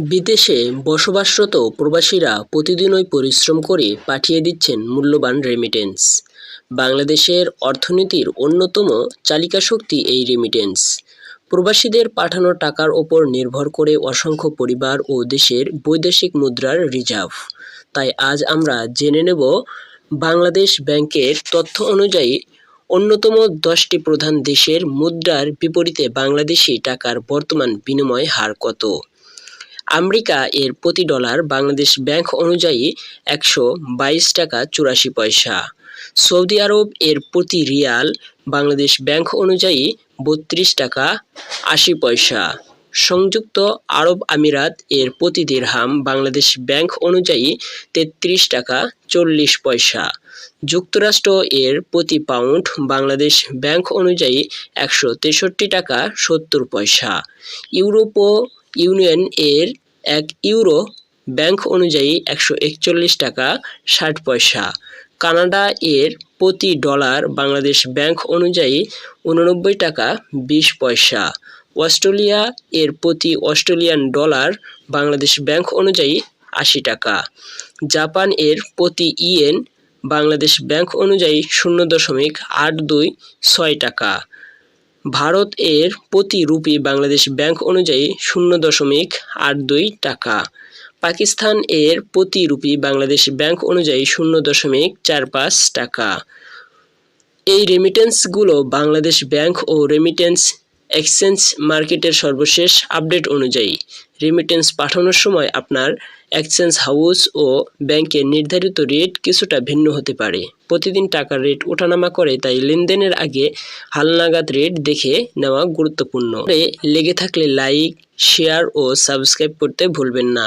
বিদেশে বসবাসরত প্রবাসীরা প্রতিদিনই পরিশ্রম করে পাঠিয়ে দিচ্ছেন মূল্যবান রেমিটেন্স। বাংলাদেশের অর্থনীতির অন্যতম চালিকাশক্তি এই রেমিটেন্স। প্রবাসীদের পাঠানো টাকার ওপর নির্ভর করে অসংখ্য পরিবার ও দেশের বৈদেশিক মুদ্রার রিজার্ভ। তাই আজ আমরা জেনে নেব বাংলাদেশ ব্যাংকের তথ্য অনুযায়ী অন্যতম 10টি প্রধান দেশের মুদ্রার বিপরীতে বাংলাদেশি টাকার বর্তমান বিনিময় হার কত। আমেরিকা এর প্রতি ডলার বাংলাদেশ ব্যাংক অনুযায়ী 122 টাকা 84 পয়সা। সৌদি আরব এর প্রতি রিয়াল বাংলাদেশ ব্যাংক অনুযায়ী 32 টাকা 80 পয়সা। সংযুক্ত আরব আমিরাত এর প্রতি দিরহাম বাংলাদেশ ব্যাংক অনুযায়ী 33 টাকা 40 পয়সা। যুক্তরাষ্ট্র এর প্রতি পাউন্ড বাংলাদেশ ব্যাংক অনুযায়ী 163 টাকা 70 পয়সা। ইউরোপীয় ইউনিয়ন এর 1 ইউরো ব্যাংক অনুযায়ী 141 টাকা 60 পয়সা। কানাডা এর প্রতি ডলার বাংলাদেশ ব্যাংক অনুযায়ী 89 টাকা 20 পয়সা। অস্ট্রেলিয়া এর প্রতি অস্ট্রেলিয়ান ডলার বাংলাদেশ ব্যাংক অনুযায়ী 80 টাকা। জাপান এর প্রতি ইয়েন বাংলাদেশ ব্যাংক অনুযায়ী 0.826 টাকা। ভারত এর প্রতি রুপি বাংলাদেশ ব্যাংক অনুযায়ী 0.82 টাকা। পাকিস্তান এর প্রতি রুপি বাংলাদেশ ব্যাংক অনুযায়ী 0.45 টাকা। এই রেমিটেন্সগুলো বাংলাদেশ ব্যাংক ও রেমিটেন্স এক্সচেঞ্জ মার্কেটের সর্বশেষ আপডেট অনুযায়ী। রেমিটেন্স পাঠানোর সময় আপনার এক্সচেঞ্জ হাউস ও ব্যাংকের নির্ধারিত রেট কিছুটা ভিন্ন হতে পারে। প্রতিদিন টাকার রেট ওঠানামা করে, তাই লেনদেনের আগে হালনাগাদ রেট দেখে নেওয়া গুরুত্বপূর্ণ। লেগে থাকলে লাইক, শেয়ার ও সাবস্ক্রাইব করতে ভুলবেন না।